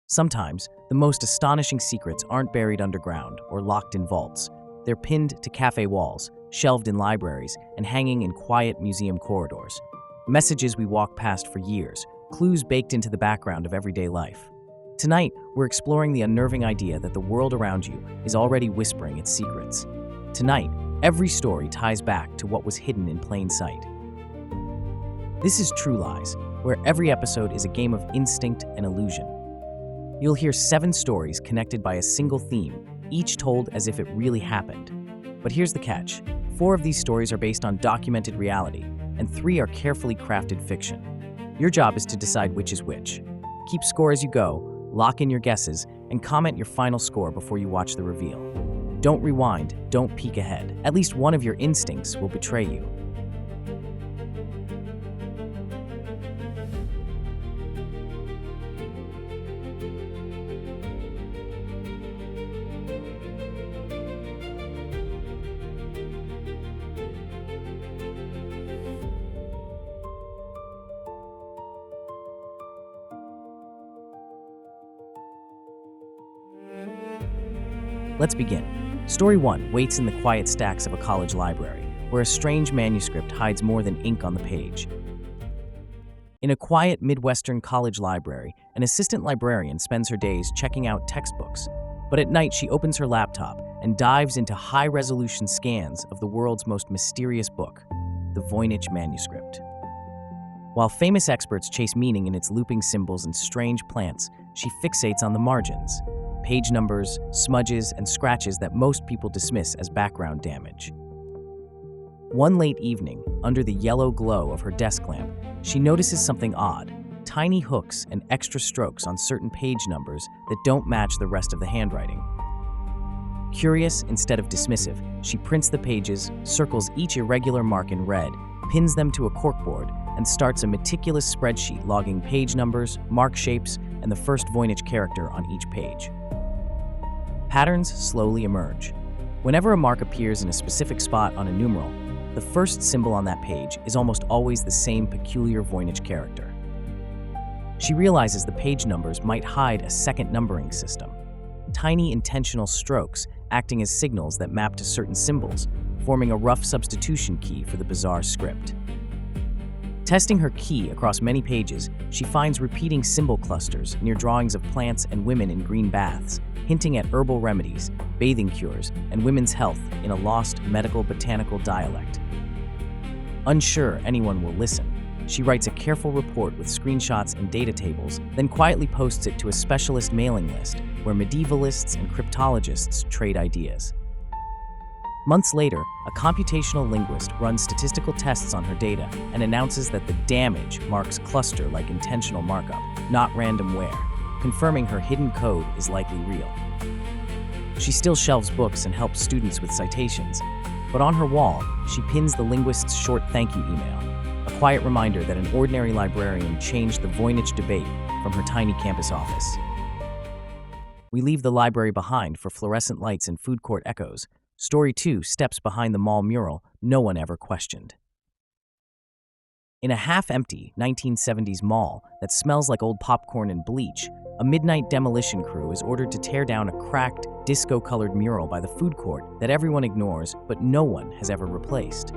Sometimes, the most astonishing secrets aren't buried underground or locked in vaults. They're pinned to cafe walls, shelved in libraries, and hanging in quiet museum corridors. Messages we walk past for years, clues baked into the background of everyday life. Tonight, we're exploring the unnerving idea that the world around you is already whispering its secrets. Tonight, every story ties back to what was hidden in plain sight. This is TruLies, where every episode is a game of instinct and illusion. You'll hear 7 stories connected by a single theme, each told as if it really happened. But here's the catch. 4 of these stories are based on documented reality, and 3 are carefully crafted fiction. Your job is to decide which is which. Keep score as you go, lock in your guesses, and comment your final score before you watch the reveal. Don't rewind, don't peek ahead. At least one of your instincts will betray you. Let's begin. Story 1 waits in the quiet stacks of a college library, where a strange manuscript hides more than ink on the page. In a quiet Midwestern college library, an assistant librarian spends her days checking out textbooks. But at night, she opens her laptop and dives into high-resolution scans of the world's most mysterious book, the Voynich Manuscript. While famous experts chase meaning in its looping symbols and strange plants, she fixates on the margins. Page numbers, smudges, and scratches that most people dismiss as background damage. One late evening, under the yellow glow of her desk lamp, she notices something odd: tiny hooks and extra strokes on certain page numbers that don't match the rest of the handwriting. Curious instead of dismissive, she prints the pages, circles each irregular mark in red, pins them to a corkboard, and starts a meticulous spreadsheet logging page numbers, mark shapes, and the first Voynich character on each page. Patterns slowly emerge. Whenever a mark appears in a specific spot on a numeral, the first symbol on that page is almost always the same peculiar Voynich character. She realizes the page numbers might hide a second numbering system, tiny intentional strokes acting as signals that map to certain symbols, forming a rough substitution key for the bizarre script. Testing her key across many pages, she finds repeating symbol clusters near drawings of plants and women in green baths, hinting at herbal remedies, bathing cures, and women's health in a lost medical botanical dialect. Unsure anyone will listen, she writes a careful report with screenshots and data tables, then quietly posts it to a specialist mailing list where medievalists and cryptologists trade ideas. Months later, a computational linguist runs statistical tests on her data and announces that the damage marks cluster-like intentional markup, not random wear, confirming her hidden code is likely real. She still shelves books and helps students with citations, but on her wall, she pins the linguist's short thank you email, a quiet reminder that an ordinary librarian changed the Voynich debate from her tiny campus office. We leave the library behind for fluorescent lights and food court echoes. Story 2 steps behind the mall mural no one ever questioned. In a half-empty 1970s mall that smells like old popcorn and bleach, a midnight demolition crew is ordered to tear down a cracked, disco-colored mural by the food court that everyone ignores but no one has ever replaced.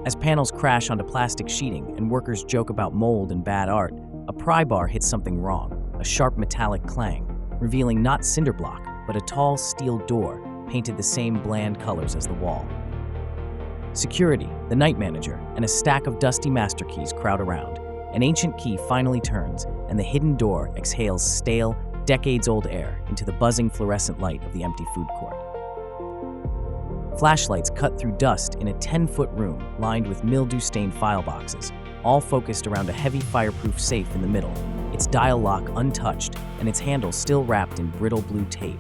As panels crash onto plastic sheeting and workers joke about mold and bad art, a pry bar hits something wrong, a sharp metallic clang, revealing not cinder block, but a tall steel door painted the same bland colors as the wall. Security, the night manager, and a stack of dusty master keys crowd around. An ancient key finally turns, and the hidden door exhales stale, decades-old air into the buzzing fluorescent light of the empty food court. Flashlights cut through dust in a 10-foot room lined with mildew-stained file boxes, all focused around a heavy fireproof safe in the middle, its dial lock untouched and its handle still wrapped in brittle blue tape.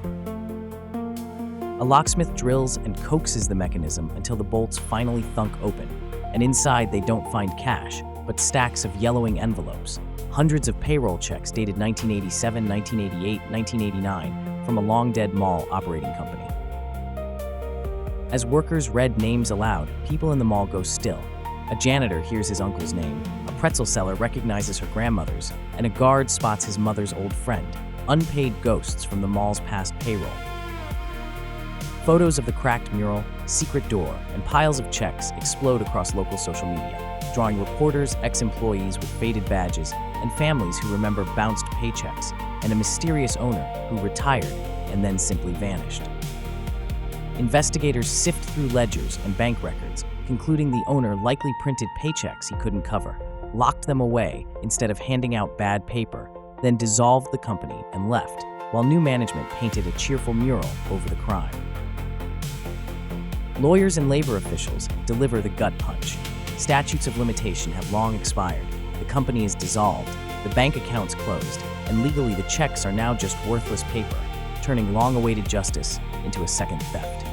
A locksmith drills and coaxes the mechanism until the bolts finally thunk open, and inside they don't find cash, but stacks of yellowing envelopes, hundreds of payroll checks dated 1987, 1988, 1989 from a long-dead mall operating company. As workers read names aloud, people in the mall go still. A janitor hears his uncle's name, a pretzel seller recognizes her grandmother's, and a guard spots his mother's old friend, unpaid ghosts from the mall's past payroll. Photos of the cracked mural, secret door, and piles of checks explode across local social media, drawing reporters, ex-employees with faded badges, and families who remember bounced paychecks, and a mysterious owner who retired and then simply vanished. Investigators sift through ledgers and bank records, concluding the owner likely printed paychecks he couldn't cover, locked them away instead of handing out bad paper, then dissolved the company and left, while new management painted a cheerful mural over the crime. Lawyers and labor officials deliver the gut punch. Statutes of limitation have long expired, the company is dissolved, the bank accounts closed, and legally the checks are now just worthless paper, turning long-awaited justice into a second theft.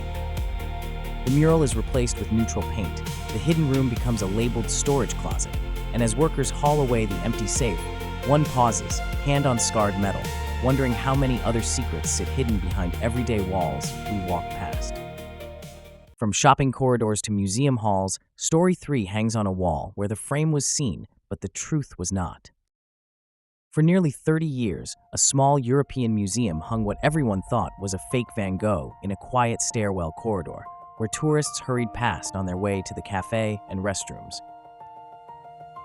The mural is replaced with neutral paint, the hidden room becomes a labeled storage closet, and as workers haul away the empty safe, one pauses, hand on scarred metal, wondering how many other secrets sit hidden behind everyday walls we walk past. From shopping corridors to museum halls, Story 3 hangs on a wall where the frame was seen, but the truth was not. For nearly 30 years, a small European museum hung what everyone thought was a fake Van Gogh in a quiet stairwell corridor, where tourists hurried past on their way to the cafe and restrooms.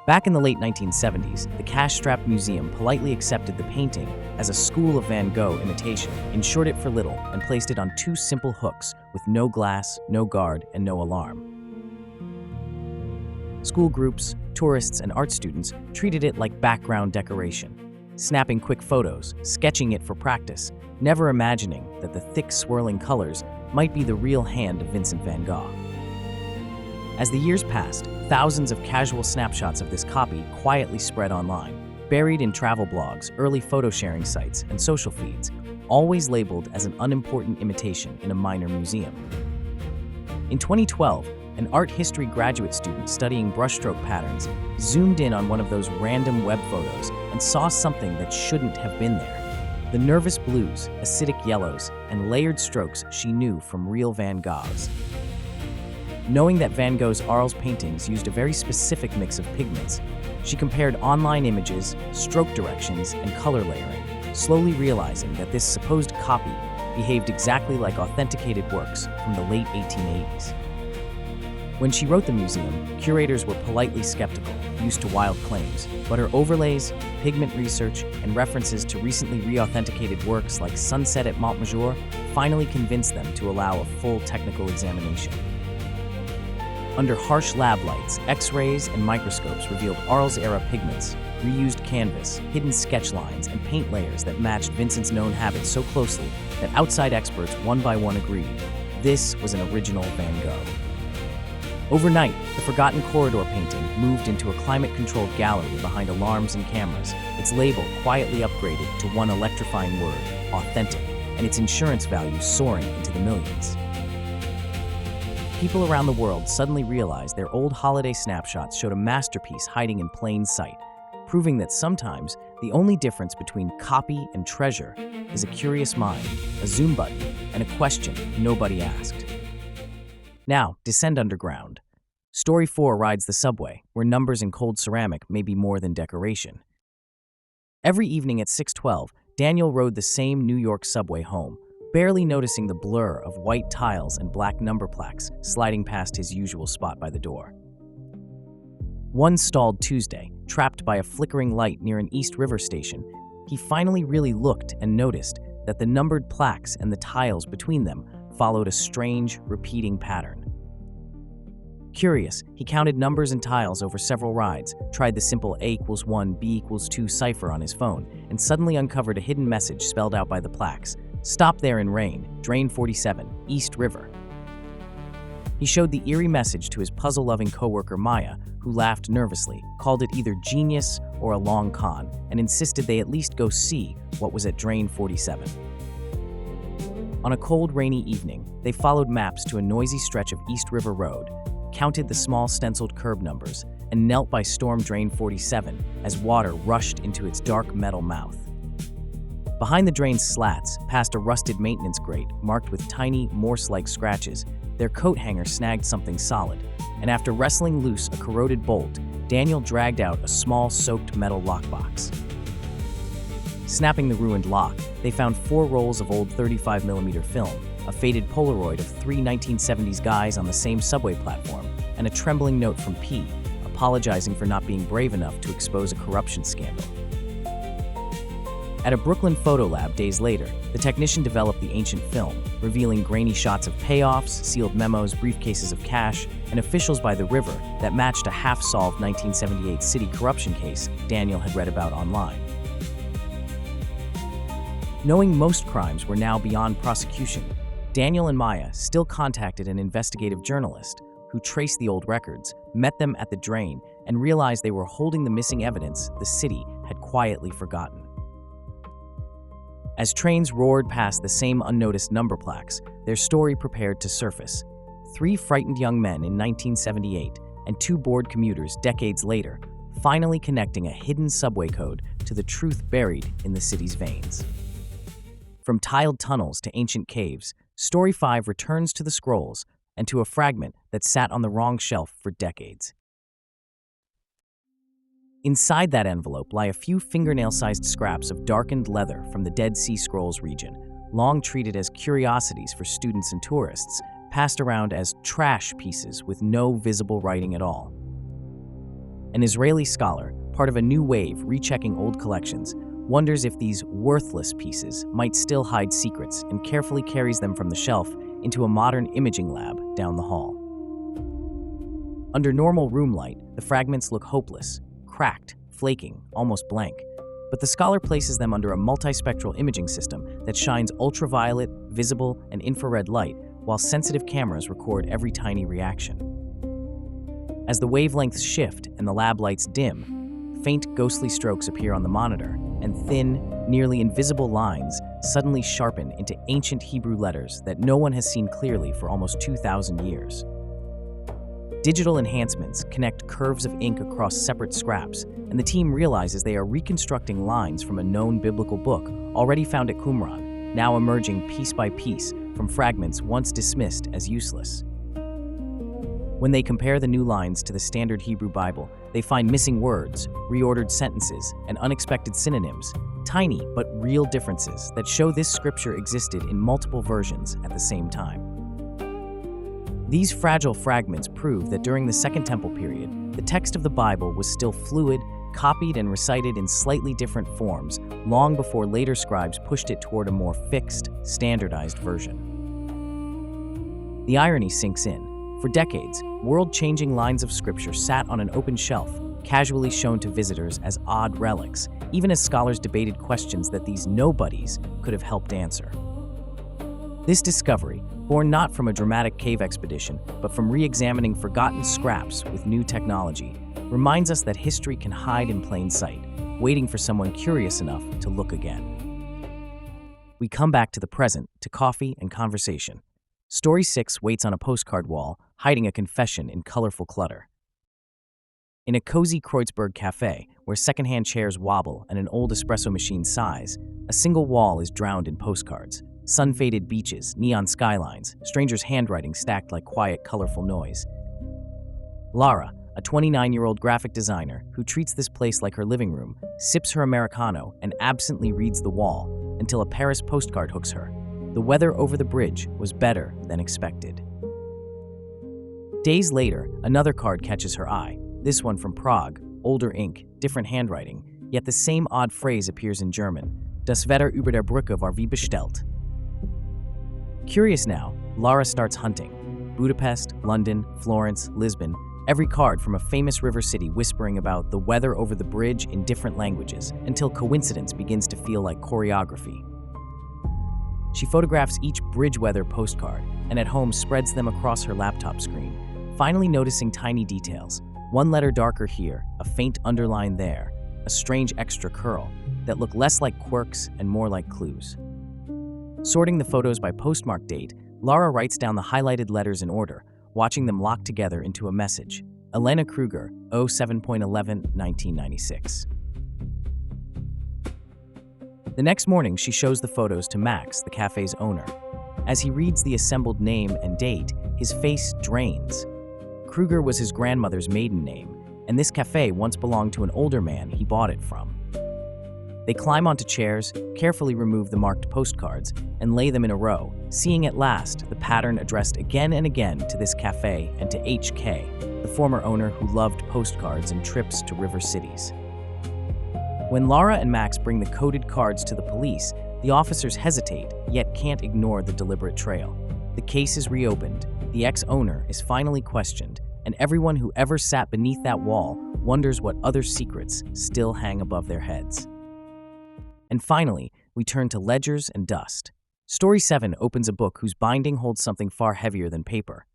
Back in the late 1970s, the cash-strapped museum politely accepted the painting as a school of Van Gogh imitation, insured it for little, and placed it on two simple hooks with no glass, no guard, and no alarm. School groups, tourists, and art students treated it like background decoration, snapping quick photos, sketching it for practice, never imagining that the thick, swirling colors might be the real hand of Vincent van Gogh. As the years passed, thousands of casual snapshots of this copy quietly spread online, buried in travel blogs, early photo-sharing sites, and social feeds, always labeled as an unimportant imitation in a minor museum. In 2012, an art history graduate student studying brushstroke patterns zoomed in on one of those random web photos and saw something that shouldn't have been there. The nervous blues, acidic yellows, and layered strokes she knew from real Van Goghs. Knowing that Van Gogh's Arles paintings used a very specific mix of pigments, she compared online images, stroke directions, and color layering, slowly realizing that this supposed copy behaved exactly like authenticated works from the late 1880s. When she wrote the museum, curators were politely skeptical, used to wild claims, but her overlays, pigment research, and references to recently re-authenticated works like Sunset at Montmajour finally convinced them to allow a full technical examination. Under harsh lab lights, X-rays and microscopes revealed Arles-era pigments, reused canvas, hidden sketch lines, and paint layers that matched Vincent's known habits so closely that outside experts one by one agreed this was an original Van Gogh. Overnight, the forgotten corridor painting moved into a climate-controlled gallery behind alarms and cameras, its label quietly upgraded to one electrifying word, authentic, and its insurance value soaring into the millions. People around the world suddenly realized their old holiday snapshots showed a masterpiece hiding in plain sight, proving that sometimes the only difference between copy and treasure is a curious mind, a zoom button, and a question nobody asked. Now, descend underground. Story 4 rides the subway, where numbers in cold ceramic may be more than decoration. Every evening at 6:12, Daniel rode the same New York subway home, barely noticing the blur of white tiles and black number plaques sliding past his usual spot by the door. One stalled Tuesday, trapped by a flickering light near an East River station, he finally really looked and noticed that the numbered plaques and the tiles between them followed a strange, repeating pattern. Curious, he counted numbers and tiles over several rides, tried the simple A=1, B=2 cipher on his phone, and suddenly uncovered a hidden message spelled out by the plaques. Stop there in rain, drain 47, East River. He showed the eerie message to his puzzle-loving coworker Maya, who laughed nervously, called it either genius or a long con, and insisted they at least go see what was at drain 47. On a cold, rainy evening, they followed maps to a noisy stretch of East River Road, counted the small stenciled curb numbers, and knelt by storm drain 47 as water rushed into its dark metal mouth. Behind the drain's slats, past a rusted maintenance grate marked with tiny, Morse-like scratches, their coat hanger snagged something solid, and after wrestling loose a corroded bolt, Daniel dragged out a small soaked metal lockbox. Snapping the ruined lock, they found 4 rolls of old 35mm film, a faded Polaroid of 3 1970s guys on the same subway platform, and a trembling note from P, apologizing for not being brave enough to expose a corruption scandal. At a Brooklyn photo lab days later, the technician developed the ancient film, revealing grainy shots of payoffs, sealed memos, briefcases of cash, and officials by the river that matched a half-solved 1978 city corruption case Daniel had read about online. Knowing most crimes were now beyond prosecution, Daniel and Maya still contacted an investigative journalist who traced the old records, met them at the drain, and realized they were holding the missing evidence the city had quietly forgotten. As trains roared past the same unnoticed number plaques, their story prepared to surface. 3 frightened young men in 1978 and 2 bored commuters decades later, finally connecting a hidden subway code to the truth buried in the city's veins. From tiled tunnels to ancient caves, Story 5 returns to the scrolls and to a fragment that sat on the wrong shelf for decades. Inside that envelope lie a few fingernail-sized scraps of darkened leather from the Dead Sea Scrolls region, long treated as curiosities for students and tourists, passed around as trash pieces with no visible writing at all. An Israeli scholar, part of a new wave rechecking old collections, wonders if these worthless pieces might still hide secrets and carefully carries them from the shelf into a modern imaging lab down the hall. Under normal room light, the fragments look hopeless, cracked, flaking, almost blank, but the scholar places them under a multispectral imaging system that shines ultraviolet, visible, and infrared light while sensitive cameras record every tiny reaction. As the wavelengths shift and the lab lights dim, faint ghostly strokes appear on the monitor, and thin, nearly invisible lines suddenly sharpen into ancient Hebrew letters that no one has seen clearly for almost 2,000 years. Digital enhancements connect curves of ink across separate scraps, and the team realizes they are reconstructing lines from a known biblical book already found at Qumran, now emerging piece by piece from fragments once dismissed as useless. When they compare the new lines to the standard Hebrew Bible, they find missing words, reordered sentences, and unexpected synonyms, tiny but real differences that show this scripture existed in multiple versions at the same time. These fragile fragments prove that during the Second Temple period, the text of the Bible was still fluid, copied and recited in slightly different forms, long before later scribes pushed it toward a more fixed, standardized version. The irony sinks in. For decades, world-changing lines of scripture sat on an open shelf, casually shown to visitors as odd relics, even as scholars debated questions that these nobodies could have helped answer. This discovery, born not from a dramatic cave expedition, but from re-examining forgotten scraps with new technology, reminds us that history can hide in plain sight, waiting for someone curious enough to look again. We come back to the present, to coffee and conversation. Story 6 waits on a postcard wall, hiding a confession in colorful clutter. In a cozy Kreuzberg cafe, where secondhand chairs wobble and an old espresso machine sighs, a single wall is drowned in postcards. Sun-faded beaches, neon skylines, strangers' handwriting stacked like quiet, colorful noise. Lara, a 29-year-old graphic designer who treats this place like her living room, sips her Americano and absently reads the wall until a Paris postcard hooks her. The weather over the bridge was better than expected. Days later, another card catches her eye, this one from Prague, older ink, different handwriting, yet the same odd phrase appears in German, Das Wetter über der Brücke war wie bestellt. Curious now, Lara starts hunting. Budapest, London, Florence, Lisbon, every card from a famous river city whispering about the weather over the bridge in different languages, until coincidence begins to feel like choreography. She photographs each bridge weather postcard, and at home spreads them across her laptop screen, finally noticing tiny details. One letter darker here, a faint underline there, a strange extra curl, that look less like quirks and more like clues. Sorting the photos by postmark date, Lara writes down the highlighted letters in order, watching them lock together into a message. Elena Kruger, 07.11/1996. The next morning, she shows the photos to Max, the cafe's owner. As he reads the assembled name and date, his face drains. Kruger was his grandmother's maiden name, and this cafe once belonged to an older man he bought it from. They climb onto chairs, carefully remove the marked postcards, and lay them in a row, seeing at last the pattern addressed again and again to this cafe and to H.K., the former owner who loved postcards and trips to river cities. When Laura and Max bring the coded cards to the police, the officers hesitate, yet can't ignore the deliberate trail. The case is reopened, the ex-owner is finally questioned, and everyone who ever sat beneath that wall wonders what other secrets still hang above their heads. And finally, we turn to ledgers and dust. Story 7 opens a book whose binding holds something far heavier than paper.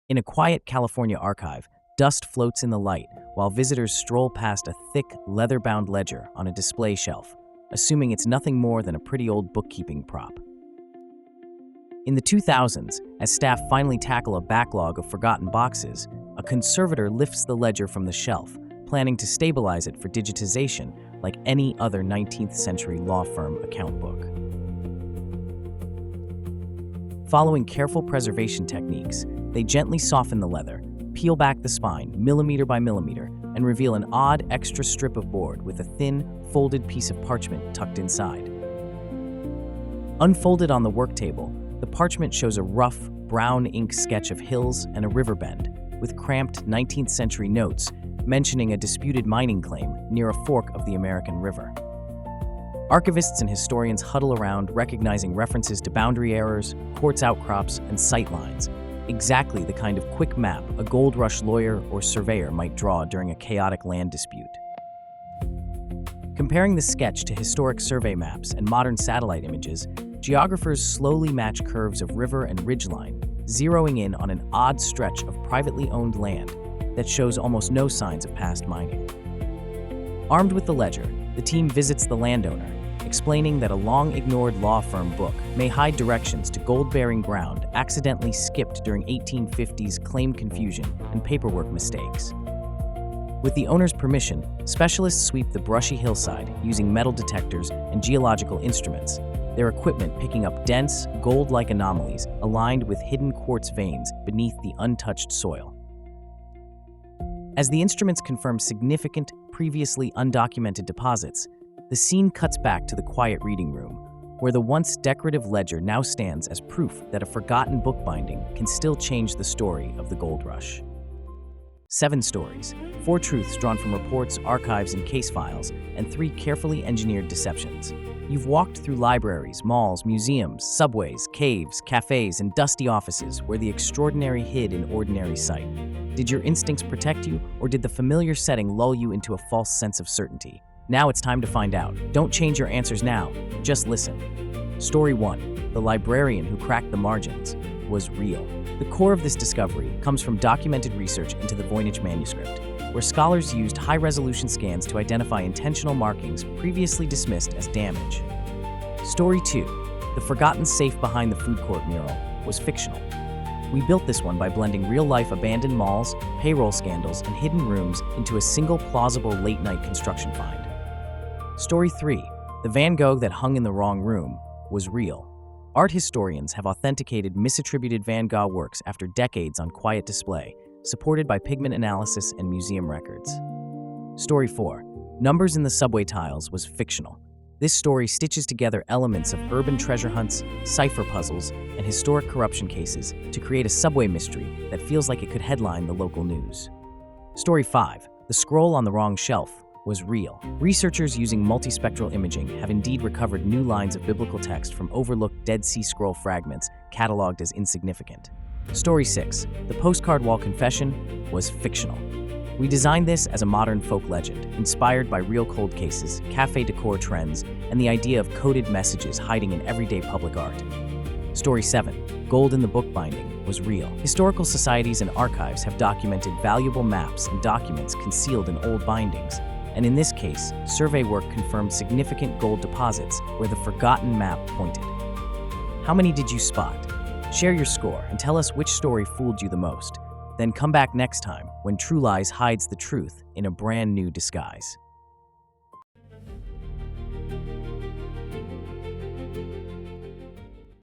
In a quiet California archive, dust floats in the light while visitors stroll past a thick, leather-bound ledger on a display shelf, assuming it's nothing more than a pretty old bookkeeping prop. In the 2000s, as staff finally tackle a backlog of forgotten boxes, a conservator lifts the ledger from the shelf, planning to stabilize it for digitization like any other 19th century law firm account book. Following careful preservation techniques, they gently soften the leather, peel back the spine millimeter by millimeter, and reveal an odd extra strip of board with a thin, folded piece of parchment tucked inside. Unfolded on the work table, the parchment shows a rough, brown ink sketch of hills and a river bend, with cramped 19th century notes mentioning a disputed mining claim near a fork of the American River. Archivists and historians huddle around, recognizing references to boundary errors, quartz outcrops, and sight lines, exactly the kind of quick map a gold rush lawyer or surveyor might draw during a chaotic land dispute. Comparing the sketch to historic survey maps and modern satellite images, geographers slowly match curves of river and ridgeline, zeroing in on an odd stretch of privately owned land that shows almost no signs of past mining. Armed with the ledger, the team visits the landowner, explaining that a long-ignored law firm book may hide directions to gold-bearing ground accidentally skipped during 1850s claim confusion and paperwork mistakes. With the owner's permission, specialists sweep the brushy hillside using metal detectors and geological instruments, their equipment picking up dense, gold-like anomalies aligned with hidden quartz veins beneath the untouched soil. As the instruments confirm significant, previously undocumented deposits, the scene cuts back to the quiet reading room, where the once decorative ledger now stands as proof that a forgotten bookbinding can still change the story of the gold rush. 7 stories, 4 truths drawn from reports, archives, and case files, and 3 carefully engineered deceptions. You've walked through libraries, malls, museums, subways, caves, cafes, and dusty offices where the extraordinary hid in ordinary sight. Did your instincts protect you, or did the familiar setting lull you into a false sense of certainty? Now it's time to find out. Don't change your answers now, just listen. Story 1, The Librarian Who Cracked the Margins, was real. The core of this discovery comes from documented research into the Voynich Manuscript, where scholars used high-resolution scans to identify intentional markings previously dismissed as damage. Story 2, The Forgotten Safe Behind the Food Court Mural, was fictional. We built this one by blending real-life abandoned malls, payroll scandals, and hidden rooms into a single plausible late-night construction find. Story 3, The Van Gogh That Hung in the Wrong Room, was real. Art historians have authenticated misattributed Van Gogh works after decades on quiet display, supported by pigment analysis and museum records. Story 4, Numbers in the Subway Tiles, was fictional. This story stitches together elements of urban treasure hunts, cipher puzzles, and historic corruption cases to create a subway mystery that feels like it could headline the local news. Story 5, The Scroll on the Wrong Shelf, was real. Researchers using multispectral imaging have indeed recovered new lines of biblical text from overlooked Dead Sea Scroll fragments cataloged as insignificant. Story 6, The Postcard Wall Confession, was fictional. We designed this as a modern folk legend, inspired by real cold cases, cafe decor trends, and the idea of coded messages hiding in everyday public art. Story 7, Gold in the Bookbinding, was real. Historical societies and archives have documented valuable maps and documents concealed in old bindings, and in this case, survey work confirmed significant gold deposits where the forgotten map pointed. How many did you spot? Share your score and tell us which story fooled you the most. Then come back next time when TruLies hides the truth in a brand new disguise.